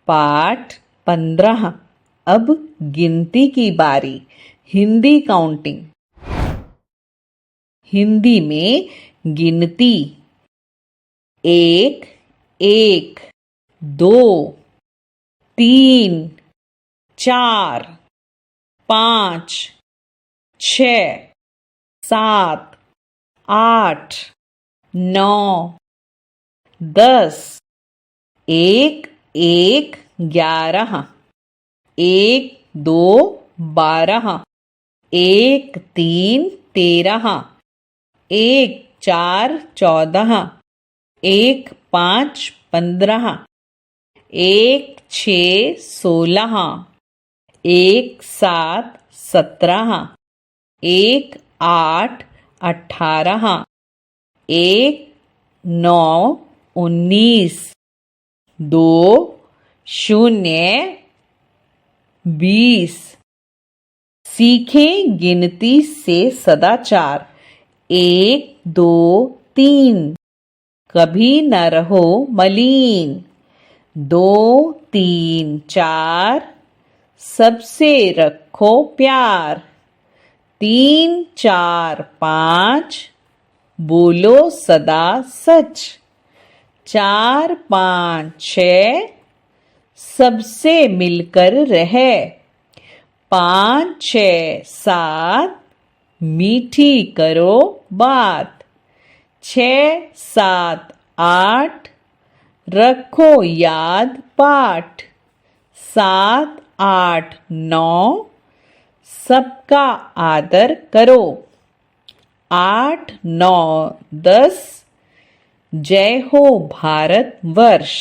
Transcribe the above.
पाठ 15। अब गिनती की बारी। हिंदी काउंटिंग। हिंदी में गिनती। 1 1 2 3 4 5 6 7 8 9 10 1 1 11 1 2 12 1 3 13 1 4 14 1 5 15 1 6 16 1 7 17 1 8 18 1 9 19 2 0 20। सीखें गिनती से सदाचार। 1 2 3 कभी न रहो मलिन। 2 3 4 सबसे रखो प्यार। 3 4 5 बोलो सदा सच। 4 5 6 सबसे मिलकर रहे। 5 6 7 मीठी करो बात। 6 7 8 रखो याद पाठ। 7 8 9 सबका आदर करो। 8 9 10 जय हो भारत वर्ष।